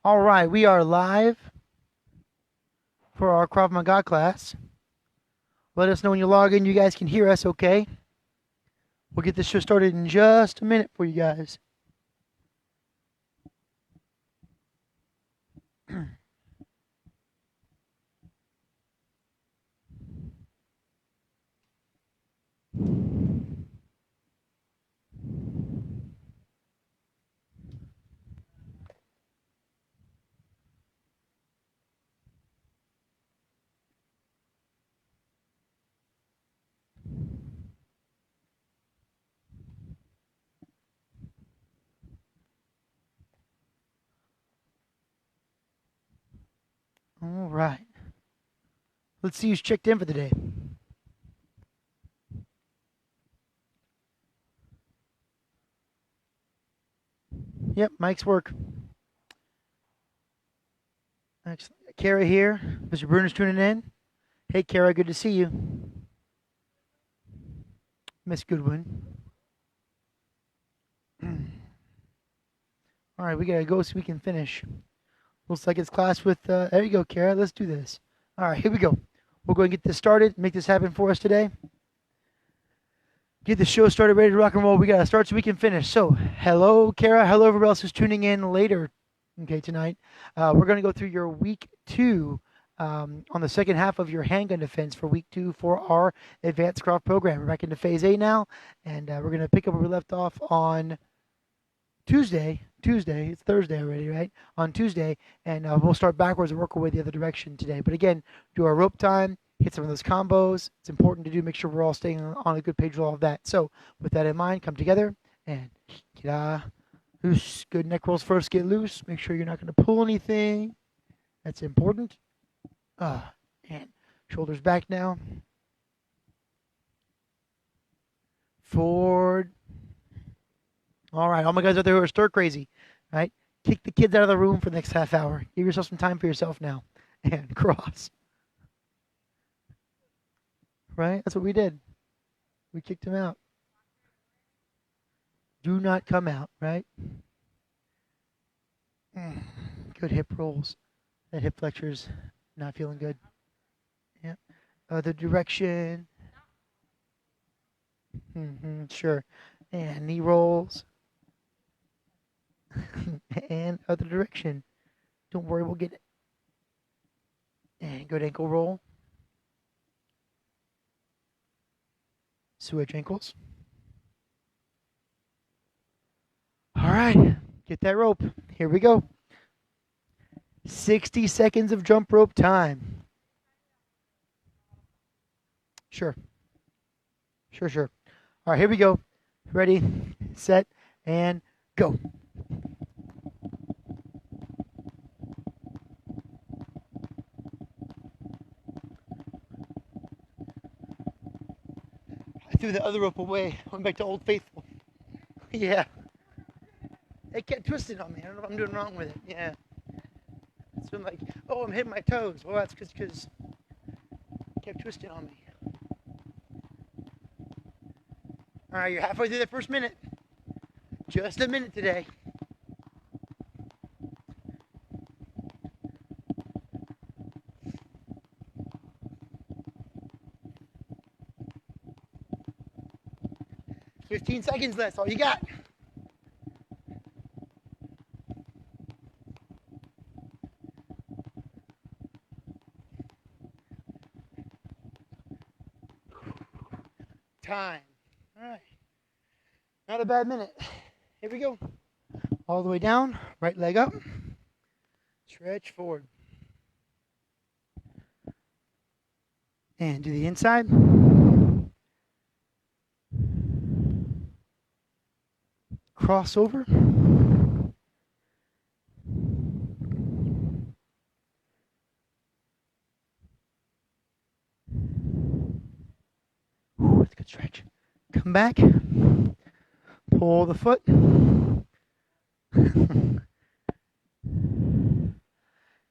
All right, we are live for our Krav Maga class. Let us know when you log in. You guys can hear us okay. We'll get this show started in just a minute for you guys. All right. Let's see who's checked in for the day. Yep, Mike's work. Excellent. Kara here. Mr. Bruner's tuning in. Hey, Kara, good to see you. Miss Goodwin. All right, we gotta go so we can finish. Looks like it's class with, there you go, Kara. Let's do this. All right, here we go. We'll go and get this started, make this happen for us today. Get the show started, ready to rock and roll. We gotta start so we can finish. So, hello, Kara. Hello, everybody else who's tuning in later. Okay, tonight we're gonna go through your week 2 on the second half of your handgun defense for week 2 for our advanced Krav program. We're back into phase A now, and we're gonna pick up where we left off on Tuesday. It's Thursday already, right? On Tuesday, and we'll start backwards and work our way the other direction today. But again, do our rope time, hit some of those combos. It's important to do. Make sure we're all staying on a good page with all of that. So with that in mind, come together and get loose. Good neck rolls first. Get loose. Make sure you're not going to pull anything. That's important. And shoulders back now. Forward. All right, all my guys out there who are stir crazy, right? Kick the kids out of the room for the next half hour. Give yourself some time for yourself now. And cross. Right? That's what we did. We kicked him out. Do not come out, right? Good hip rolls. That hip flexor's not feeling good. Yeah. Other direction. Sure. And knee rolls. And other direction. Don't worry, we'll get it. And good ankle roll. Switch ankles. All right, get that rope. Here we go. 60 seconds of jump rope time. Sure. All right, here we go. Ready, set, and go. I threw the other rope away. Went back to Old Faithful. Yeah. It kept twisting on me. I don't know if I'm doing wrong with it. Yeah. So I'm like, oh, I'm hitting my toes. Well, that's because it kept twisting on me. All right, you're halfway through the first minute. Just a minute today. $15 seconds left. All you got. Time. All right. Not a bad minute. Here we go. All the way down. Right leg up. Stretch forward. And do the inside. Cross over. Ooh, that's a good stretch. Come back. Pull the foot.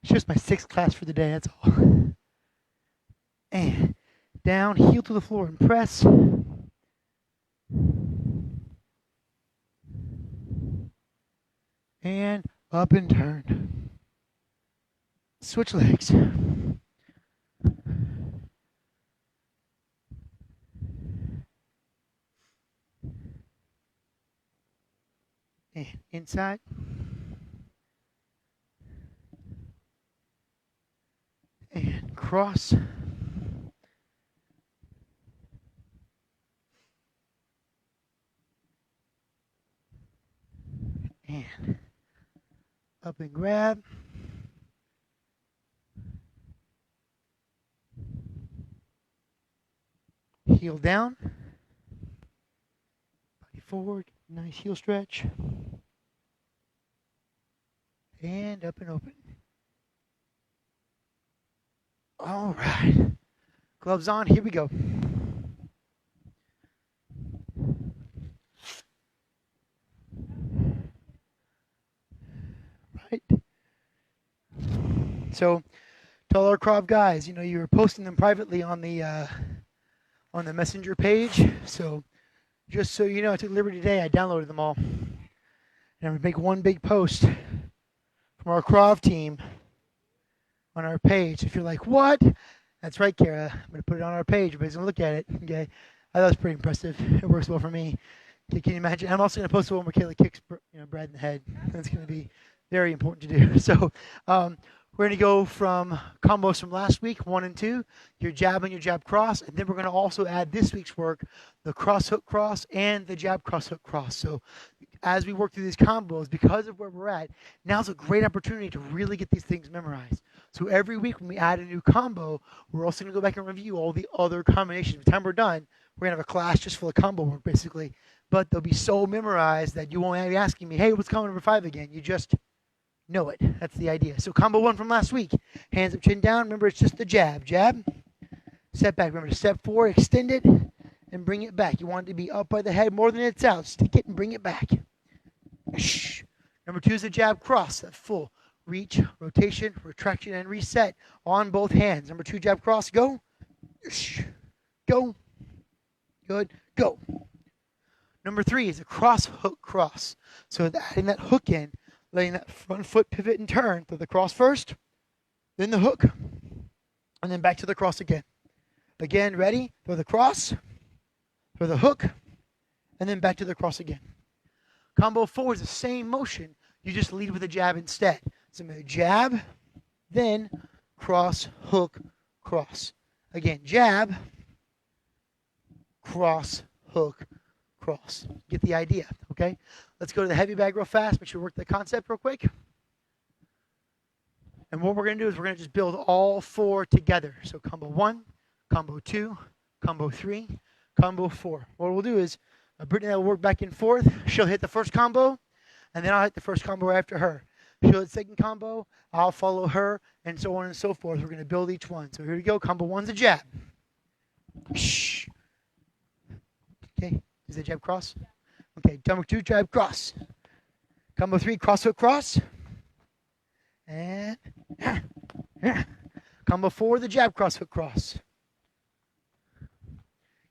It's just my 6th class for the day, that's all. And down, heel to the floor and press. And up and turn. Switch legs. And inside. And cross. And up and grab. Heel down. Body forward. Nice heel stretch. And up and open. All right. Gloves on. Here we go. Right. So tell our Krav guys, you were posting them privately on the messenger page. So just so you know, I took liberty today. I downloaded them all. And I'm going to make one big post from our Krav team on our page. If you're like, what? That's right, Kara. I'm going to put it on our page. Everybody's going to look at it. Okay. I thought it was pretty impressive. It works well for me. Can you imagine? I'm also going to post the one where Kayla kicks Brad in the head. That's going to be very important to do. So we're going to go from combos from last week, 1 and 2, your jab and your jab cross, and then we're going to also add this week's work, the cross hook cross and the jab cross hook cross. So as we work through these combos, because of where we're at, now's a great opportunity to really get these things memorized. So every week when we add a new combo, we're also going to go back and review all the other combinations. By the time we're done, we're going to have a class just full of combo work, basically. But they'll be so memorized that you won't be asking me, hey, what's combo number 5 again? You just know it. That's the idea. So combo 1 from last week, hands up, chin down. Remember, it's just the jab. Jab, step back. Remember to step forward, extend it, and bring it back. You want it to be up by the head more than it's out. Stick it and bring it back. Number 2 is the jab cross, that full reach, rotation, retraction, and reset on both hands. Number 2, jab cross, go. Go. Good, go. Number 3 is a cross hook cross. So adding that hook in, letting that front foot pivot and turn to the cross first, then the hook, and then back to the cross again. Again, ready? Throw the cross, throw the hook, and then back to the cross again. Combo 4 is the same motion. You just lead with a jab instead. So I'm going to jab, then cross, hook, cross. Again, jab, cross, hook, cross. Get the idea, okay? Let's go to the heavy bag real fast. Make sure we work the concept real quick. And what we're going to do is we're going to just build all 4 together. So combo 1, combo 2, combo 3, combo 4. What we'll do is Brittany will work back and forth. She'll hit the first combo, and then I'll hit the first combo after her. She'll hit the second combo, I'll follow her, and so on and so forth. We're going to build each one. So here we go. Combo 1's a jab. Okay, is that jab cross? Okay, number 2, jab cross. Combo 3, cross hook cross. And combo 4, the jab cross hook cross.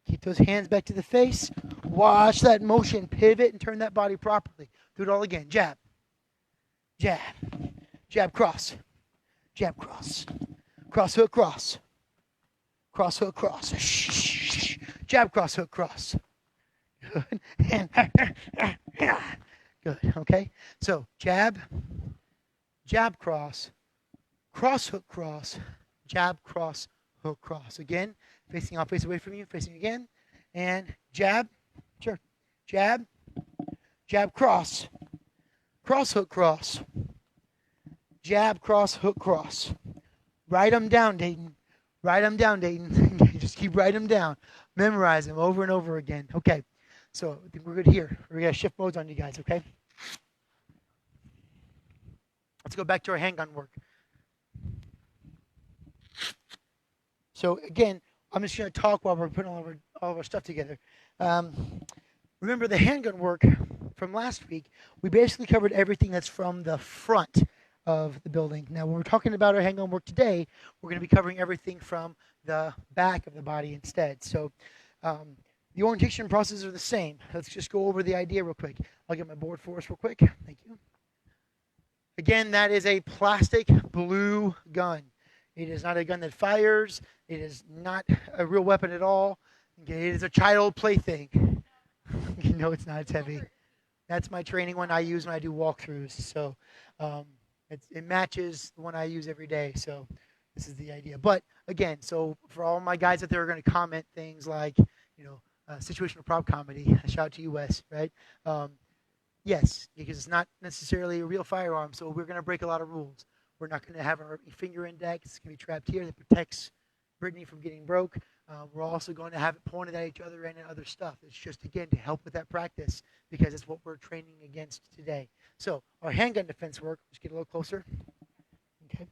Keep those hands back to the face. Watch that motion. Pivot and turn that body properly. Do it all again. Jab. Jab. Jab cross. Jab cross. Cross hook cross. Cross hook cross. Jab cross hook cross. Good. And good. Okay. So jab. Jab cross. Cross hook cross. Jab cross hook cross. Again. Facing off, face away from you, facing again. And jab, sure. Jab, jab, cross. Cross, hook, cross. Jab, cross, hook, cross. Write them down, Dayton. Write them down, Dayton. Just keep writing them down. Memorize them over and over again. Okay, so I think we're good here. We're going to shift modes on you guys, okay? Let's go back to our handgun work. So again, I'm just going to talk while we're putting all of our stuff together. Remember the handgun work from last week, we basically covered everything that's from the front of the building. Now, when we're talking about our handgun work today, we're going to be covering everything from the back of the body instead. So the orientation processes are the same. Let's just go over the idea real quick. I'll get my board for us real quick. Thank you. Again, that is a plastic blue gun. It is not a gun that fires. It is not a real weapon at all. Okay, it is a child plaything. You know it's not. It's heavy. That's my training one I use when I do walkthroughs. So um, it matches the one I use every day. So this is the idea. But again, so for all my guys out there are going to comment things like, situational prop comedy. Shout out to you, Wes, right? Um, yes, because it's not necessarily a real firearm, so we're going to break a lot of rules. We're not going to have our finger index. It's going to be trapped here that protects Brittany from getting broke. We're also going to have it pointed at each other and at other stuff. It's just, again, to help with that practice because it's what we're training against today. So our handgun defense work, let's get a little closer. Okay.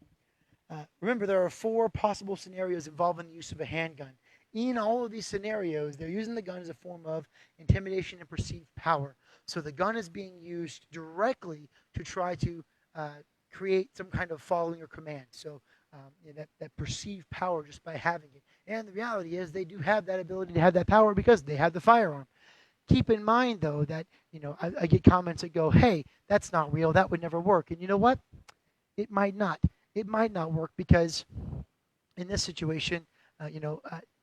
Remember, there are 4 possible scenarios involving the use of a handgun. In all of these scenarios, they're using the gun as a form of intimidation and perceived power. So the gun is being used directly to try to create some kind of following or command. So that perceived power just by having it. And the reality is they do have that ability to have that power because they have the firearm. Keep in mind, though, that I get comments that go, hey, that's not real. That would never work. And you know what? It might not. It might not work because in this situation,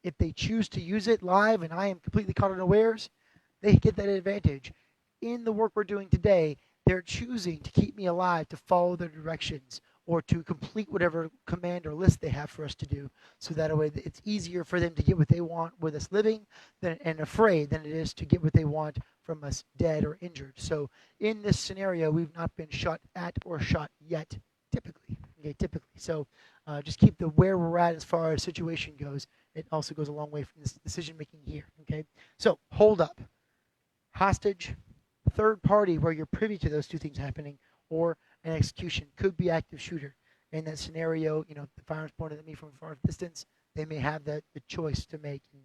if they choose to use it live and I am completely caught unawares, they get that advantage. In the work we're doing today, they're choosing to keep me alive, to follow their directions, or to complete whatever command or list they have for us to do. So that way it's easier for them to get what they want with us living and afraid than it is to get what they want from us dead or injured. So in this scenario, we've not been shot at or shot yet, typically. Okay, typically. So just keep the where we're at as far as situation goes. It also goes a long way from this decision making here. Okay, so hold up, hostage, third party where you're privy to those 2 things happening, or an execution could be active shooter. In that scenario, the firearm's pointed at me from a far distance. They may have the choice to make, and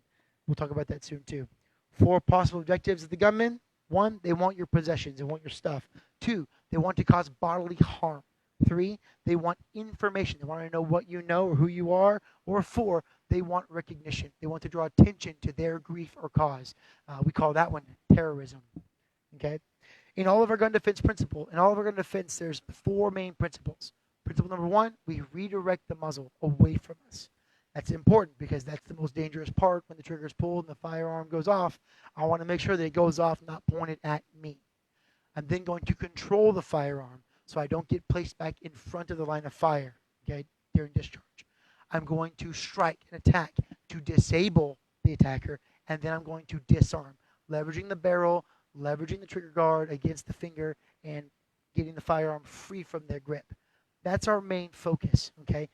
we'll talk about that soon too. 4 possible objectives of the gunman: 1, they want your possessions, they want your stuff. 2, they want to cause bodily harm. 3, they want information. They want to know what you know or who you are. Or 4, they want recognition. They want to draw attention to their grief or cause. We call that one terrorism. Okay. In all of our gun defense there's 4 main principles. Principle number 1, we redirect the muzzle away from us. That's important because that's the most dangerous part. When the trigger is pulled and the firearm goes off, I want to make sure that it goes off not pointed at me. I'm then going to control the firearm so I don't get placed back in front of the line of fire, okay, during discharge. I'm going to strike and attack to disable the attacker, and then I'm going to disarm, leveraging the barrel, leveraging the trigger guard against the finger, and getting the firearm free from their grip. That's our main focus, okay?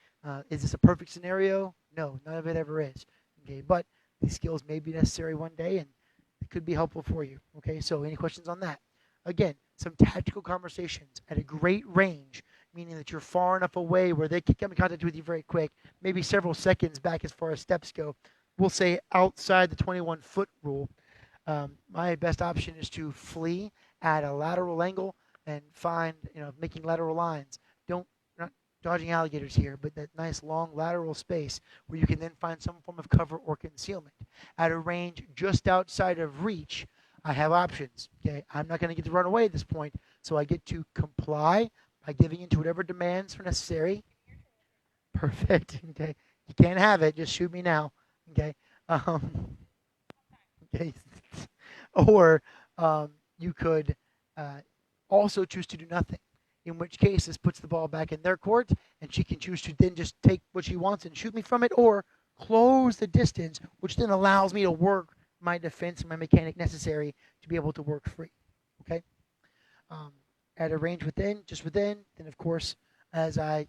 Is this a perfect scenario? No, none of it ever is, okay? But these skills may be necessary one day, and it could be helpful for you, okay? So any questions on that? Again, some tactical conversations at a great range, meaning that you're far enough away where they can come in contact with you very quick, maybe several seconds back as far as steps go. We'll say outside the 21-foot rule. My best option is to flee at a lateral angle and find, making lateral lines. Not dodging alligators here, but that nice long lateral space where you can then find some form of cover or concealment. At a range just outside of reach, I have options. Okay, I'm not going to get to run away at this point, so I get to comply by giving in to whatever demands are necessary. Perfect. Okay, you can't have it. Just shoot me now. Okay. Okay. Or you could also choose to do nothing, in which case this puts the ball back in their court, and she can choose to then just take what she wants and shoot me from it, or close the distance, which then allows me to work my defense and my mechanic necessary to be able to work free. Okay. At a range just within, then of course, as I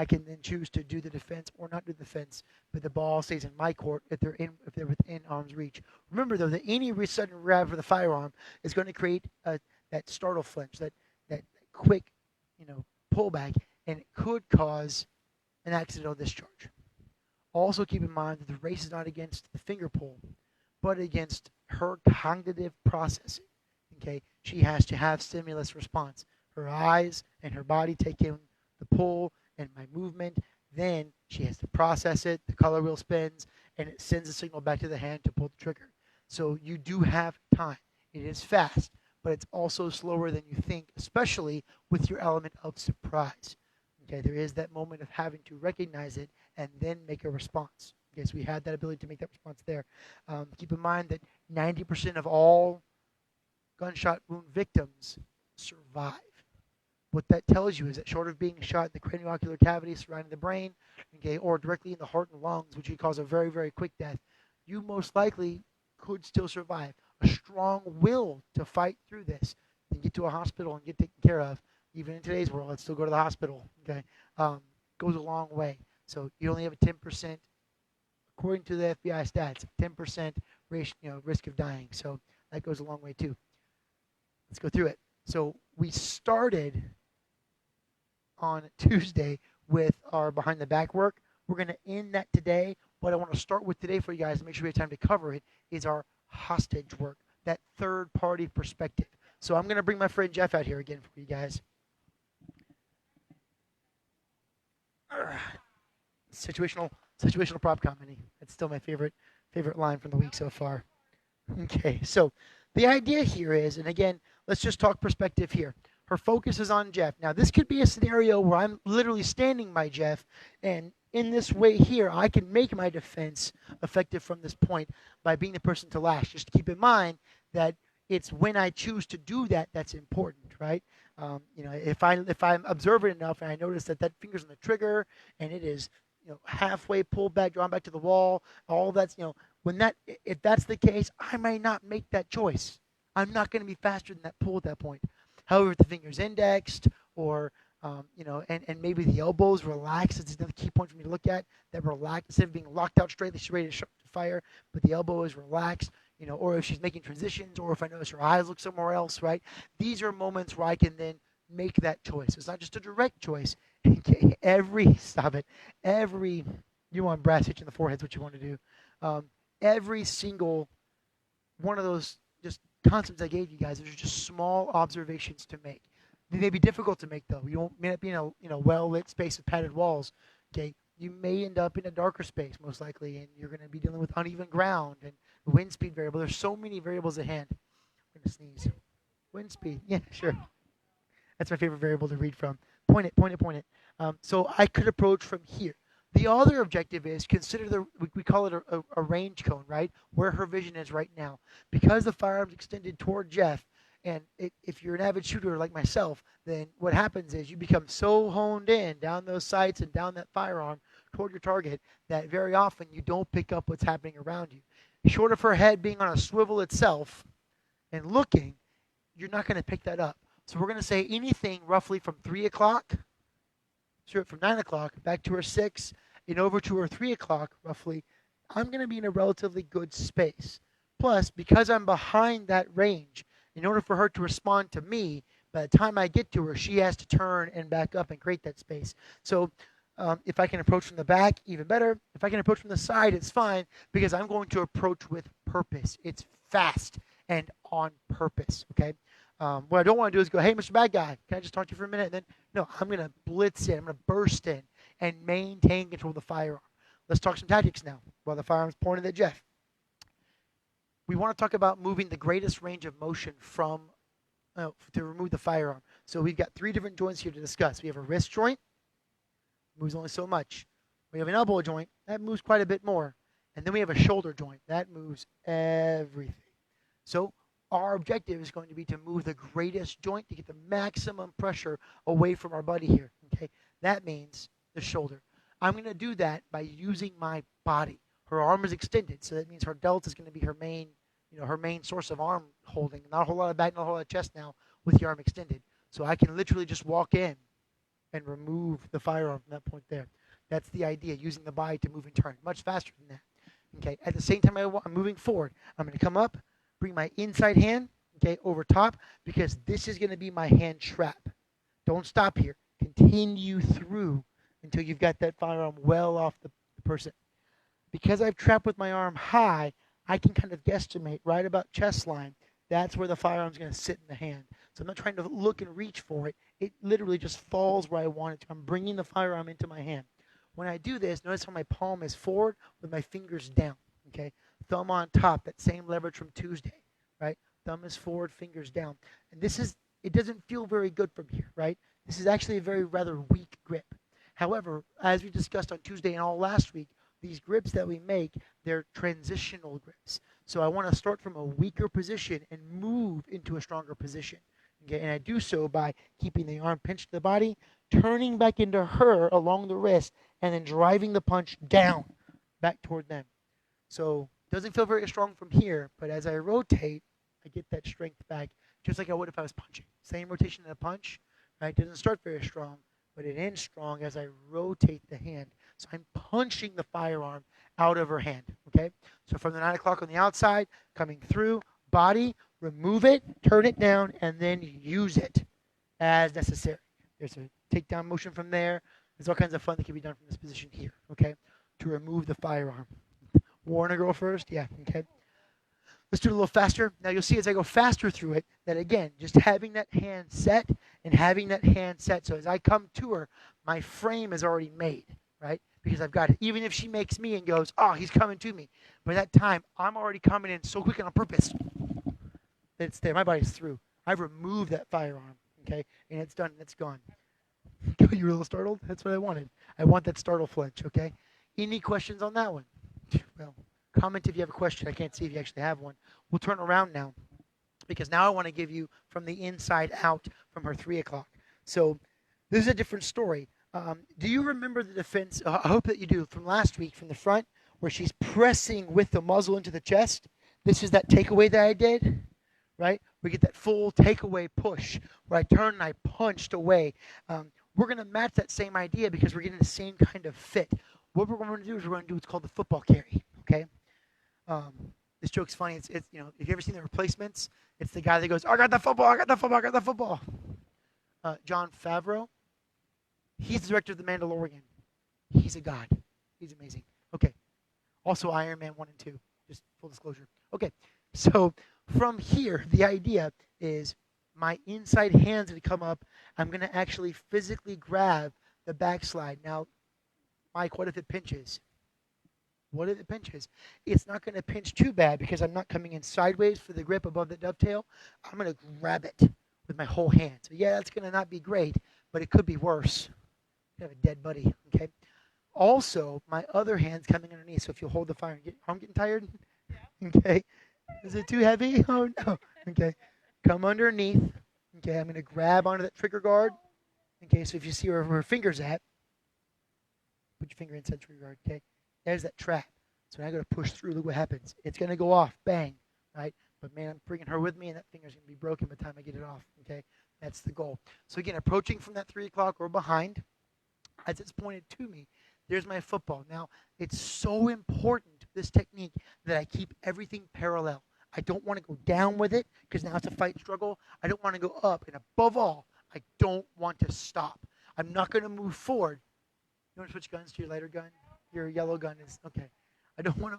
can then choose to do the defense or not do the defense, but the ball stays in my court if they're within arm's reach. Remember though that any sudden grab for the firearm is going to create that startle flinch, that quick, pullback, and it could cause an accidental discharge. Also keep in mind that the race is not against the finger pull, but against her cognitive processing. Okay, she has to have stimulus response. Her eyes and her body take in the pull and my movement. Then she has to process it. The color wheel spins, and it sends a signal back to the hand to pull the trigger. So you do have time. It is fast, but it's also slower than you think, especially with your element of surprise. Okay, there is that moment of having to recognize it and then make a response. Okay, so we had that ability to make that response there. Keep in mind that 90% of all gunshot wound victims survive. What that tells you is that short of being shot in the cranial-ocular cavity surrounding the brain, okay, or directly in the heart and lungs, which would cause a very, very quick death, you most likely could still survive. A strong will to fight through this and get to a hospital and get taken care of, even in today's world, let's still go to the hospital, okay, goes a long way. So you only have a 10%, according to the FBI stats, 10% risk of dying. So that goes a long way too. Let's go through it. So we started on Tuesday with our behind the back work. We're going to end that today. What I want to start with today for you guys to make sure we have time to cover it is our hostage work, that third party perspective. So I'm going to bring my friend Jeff out here again for you guys. Situational prop comedy. That's still my favorite line from the week so far. Okay, so the idea here is, and again, let's just talk perspective here. Her focus is on Jeff. Now, this could be a scenario where I'm literally standing by Jeff, and in this way here, I can make my defense effective from this point by being the person to lash. Just keep in mind that it's when I choose to do that that's important, right? If I'm observant enough and I notice that finger's on the trigger and it is halfway pulled back, drawn back to the wall, all that's if that's the case, I may not make that choice. I'm not going to be faster than that pull at that point. However, if the finger's indexed or and maybe the elbow's relaxed, it's another key point for me to look at. That relaxed, instead of being locked out straight, she's ready to fire, but the elbow is relaxed, or if she's making transitions, or if I notice her eyes look somewhere else, right? These are moments where I can then make that choice. It's not just a direct choice. You want brass hitch in the forehead's what you want to do. Every single one of those just concepts I gave you guys, those are just small observations to make. They may be difficult to make though. You may not be in a well lit space with padded walls. Okay, you may end up in a darker space most likely, and you're going to be dealing with uneven ground and wind speed variable. There's so many variables at hand. I'm going to sneeze. Wind speed. Yeah, sure. That's my favorite variable to read from. Point it. So I could approach from here. The other objective is consider we call it a range cone, right? Where her vision is right now. Because the firearm's extended toward Jeff, and if you're an avid shooter like myself, then what happens is you become so honed in down those sights and down that firearm toward your target that very often you don't pick up what's happening around you. Short of her head being on a swivel itself and looking, you're not going to pick that up. So we're going to say anything roughly from 3 o'clock, from 9 o'clock back to her 6 and over to her 3 o'clock roughly, I'm going to be in a relatively good space. Plus, because I'm behind that range, in order for her to respond to me, by the time I get to her, she has to turn and back up and create that space. So if I can approach from the back, even better. If I can approach from the side, it's fine because I'm going to approach with purpose. It's fast and on purpose, okay? What I don't want to do is go, hey, Mr. Bad Guy, can I just talk to you for a minute? And then, no, I'm going to blitz in. I'm going to burst in and maintain control of the firearm. Let's talk some tactics now while the firearm's pointed at Jeff. We want to talk about moving the greatest range of motion to remove the firearm. So we've got 3 different joints here to discuss. We have a wrist joint, moves only so much. We have an elbow joint, that moves quite a bit more. And then we have a shoulder joint, that moves everything. So our objective is going to be to move the greatest joint to get the maximum pressure away from our buddy here. Okay, that means the shoulder. I'm going to do that by using my body. Her arm is extended, so that means her delt is going to be her main source of arm holding. Not a whole lot of back, not a whole lot of chest now with your arm extended. So I can literally just walk in and remove the firearm from that point there. That's the idea, using the body to move and turn much faster than that. Okay, at the same time I'm moving forward, I'm going to come up, bring my inside hand, okay, over top, because this is going to be my hand trap. Don't stop here. Continue through until you've got that firearm well off the person. Because I've trapped with my arm high, I can kind of guesstimate right about chest line. That's where the firearm's going to sit in the hand. So I'm not trying to look and reach for it. It literally just falls where I want it to. I'm bringing the firearm into my hand. When I do this, notice how my palm is forward with my fingers down. Okay, thumb on top, that same leverage from Tuesday, right? Thumb is forward, fingers down. And it doesn't feel very good from here, right? This is actually a very rather weak grip. However, as we discussed on Tuesday and all last week, these grips that we make, they're transitional grips. So I want to start from a weaker position and move into a stronger position. Okay, and I do so by keeping the arm pinched to the body, turning back into her along the wrist, and then driving the punch down back toward them. So it doesn't feel very strong from here, but as I rotate, I get that strength back, just like I would if I was punching. Same rotation in a punch, right? Doesn't start very strong, but it ends strong as I rotate the hand. So I'm punching the firearm out of her hand, okay? So from the 9 o'clock on the outside, coming through, body, remove it, turn it down, and then use it as necessary. There's a takedown motion from there. There's all kinds of fun that can be done from this position here, okay? To remove the firearm. Warn a girl first? Yeah, okay. Let's do it a little faster. Now you'll see as I go faster through it that, again, just having that hand set and having that hand set. So as I come to her, my frame is already made, right? Because I've got it. Even if she makes me and goes, oh, he's coming to me. By that time, I'm already coming in so quick and on purpose that it's there. My body's through. I've removed that firearm, okay? And it's done and it's gone. You were a little startled? That's what I wanted. I want that startle flinch, okay? Any questions on that one? Well, comment if you have a question. I can't see if you actually have one. We'll turn around now because now I want to give you from the inside out from her 3 o'clock. So this is a different story. Do you remember the defense? I hope that you do. From last week, from the front, where she's pressing with the muzzle into the chest. This is that takeaway that I did, right? We get that full takeaway push where I turn and I punched away. We're going to match that same idea because we're getting the same kind of fit. What we're going to do is we're going to do what's called the football carry, okay? This joke's funny. It's if you ever seen The Replacements, it's the guy that goes, I got the football, I got the football, I got the football. Jon Favreau, he's the director of The Mandalorian. He's a god. He's amazing. Okay. Also Iron Man 1 and 2, just full disclosure. Okay, so from here, the idea is my inside hand's going to come up. I'm going to actually physically grab the backslide. Now, Mike, what if it pinches? What if it pinches? It's not going to pinch too bad because I'm not coming in sideways for the grip above the dovetail. I'm going to grab it with my whole hand. So yeah, that's going to not be great, but it could be worse. You have a dead buddy, okay? Also, my other hand's coming underneath, so if you hold the fire, I'm getting tired? Yeah. Okay. Is it too heavy? Oh, no. Okay. Come underneath. Okay, I'm going to grab onto that trigger guard. Okay, so if you see where her finger's at, put your finger inside trigger guard, okay? There's that trap. So now I got to push through. Look what happens. It's going to go off. Bang. Right? But, man, I'm bringing her with me, and that finger's going to be broken by the time I get it off, okay? That's the goal. So, again, approaching from that 3 o'clock or behind, as it's pointed to me, there's my football. Now, it's so important, this technique, that I keep everything parallel. I don't want to go down with it because now it's a fight struggle. I don't want to go up. And above all, I don't want to stop. I'm not going to move forward. You want to switch guns to your lighter gun? Your yellow gun is okay. I don't want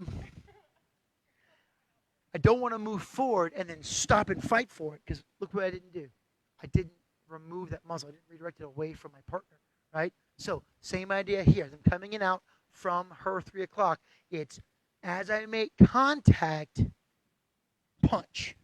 to move forward and then stop and fight for it because look what I didn't do. I didn't remove that muzzle. I didn't redirect it away from my partner, right? So same idea here. I'm coming in out from her 3 o'clock. It's as I make contact, punch.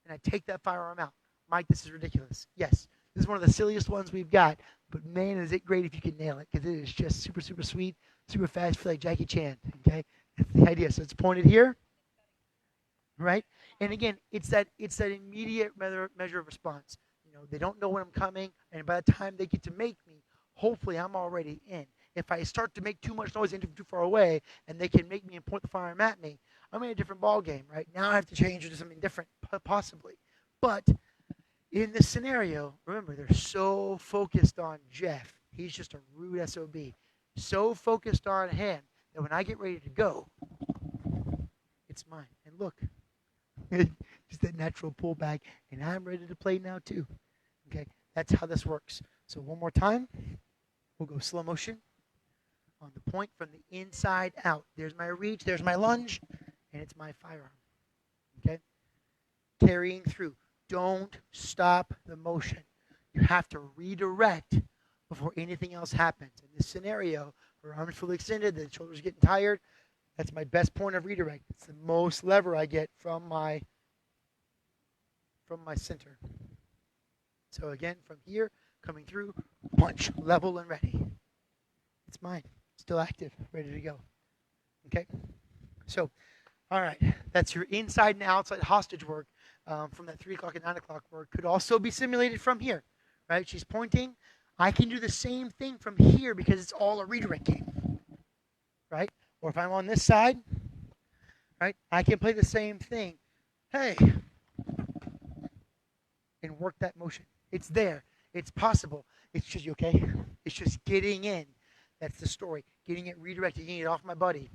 And I take that firearm out. Mike, this is ridiculous. Yes, this is one of the silliest ones we've got. But man, is it great if you can nail it because it is just super, super sweet, super fast, feel like Jackie Chan, okay? That's the idea. So it's pointed here, right? And again, it's that immediate measure of response. You know, they don't know when I'm coming, and by the time they get to make me, hopefully I'm already in. If I start to make too much noise and too far away, and they can make me and point the firearm at me, I'm in a different ball game, right? Now I have to change to something different, possibly. But in this scenario, remember, they're so focused on Jeff. He's just a rude SOB. So focused on him that when I get ready to go, it's mine. And look, just that natural pullback, and I'm ready to play now too. Okay, that's how this works. So one more time, we'll go slow motion on the point from the inside out. There's my reach, there's my lunge, and it's my firearm. Okay, carrying through. Don't stop the motion. You have to redirect before anything else happens. In this scenario, her arms fully extended, the shoulders getting tired. That's my best point of redirect. It's the most lever I get from my from my center. So again, from here, coming through, punch, level and ready. It's mine, still active, ready to go. Okay, so all right, that's your inside and outside hostage work from that 3 o'clock and 9 o'clock work. Could also be simulated from here, right? She's pointing. I can do the same thing from here because it's all a redirect game, right? Or if I'm on this side, right, I can play the same thing. Hey, and work that motion. It's there. It's possible. It's just, you okay? It's just getting in. That's the story. Getting it redirected, getting it off my buddy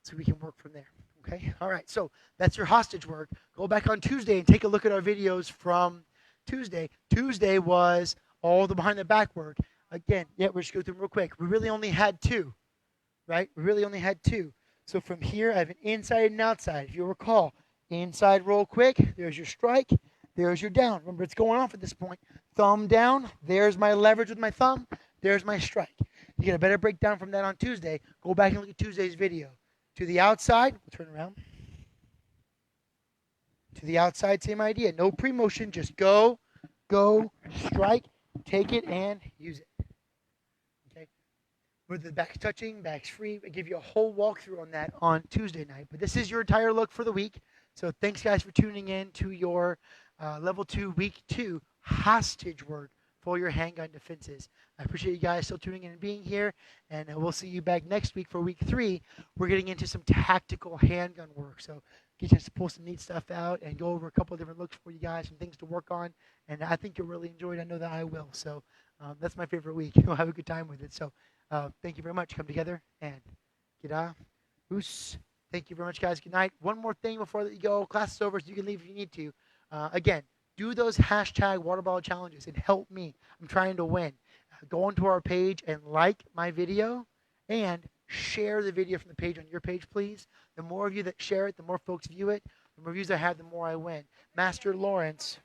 so we can work from there. Okay? All right. So that's your hostage work. Go back on Tuesday and take a look at our videos from Tuesday. Tuesday was all the behind the back work. Again, yeah, we're just going through them real quick. We really only had 2, right? We really only had 2. So from here, I have an inside and outside. If you recall, inside roll quick. There's your strike. There's your down. Remember, it's going off at this point. Thumb down. There's my leverage with my thumb. There's my strike. You get a better breakdown from that on Tuesday. Go back and look at Tuesday's video. To the outside, we'll turn around. To the outside, same idea. No pre-motion, just go, strike, take it, and use it. Okay. With the back's touching, back's free. I give you a whole walkthrough on that on Tuesday night. But this is your entire look for the week. So thanks, guys, for tuning in to your Level 2, Week 2 hostage work for your handgun defenses. I appreciate you guys still tuning in and being here, and we'll see you back next week for Week 3. We're getting into some tactical handgun work, so get you to pull some neat stuff out and go over a couple of different looks for you guys, some things to work on, and I think you'll really enjoy it. I know that I will, so that's my favorite week. We'll have a good time with it. So thank you very much. Come together and get oos. Thank you very much, guys. Good night. One more thing before I let you go. Class is over, so you can leave if you need to. Again, do those hashtag water bottle challenges and help me. I'm trying to win. Go onto our page and like my video and share the video from the page on your page, please. The more of you that share it, the more folks view it. The more views I have, the more I win. Master Lawrence,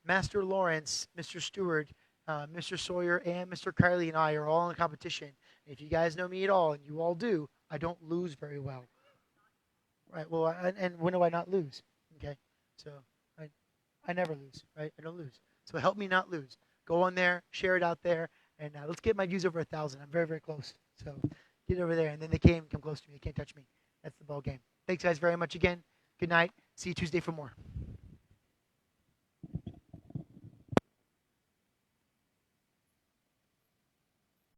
Master Lawrence, Mr. Stewart, Mr. Sawyer, and Mr. Kylie and I are all in competition. And if you guys know me at all, and you all do, I don't lose very well. Right, well, and when do I not lose? Okay, so I never lose, right? I don't lose. So help me not lose. Go on there, share it out there, and let's get my views over 1,000. I'm very, very close. So get over there, and then they can't come close to me. They can't touch me. That's the ball game. Thanks, guys, very much again. Good night. See you Tuesday for more.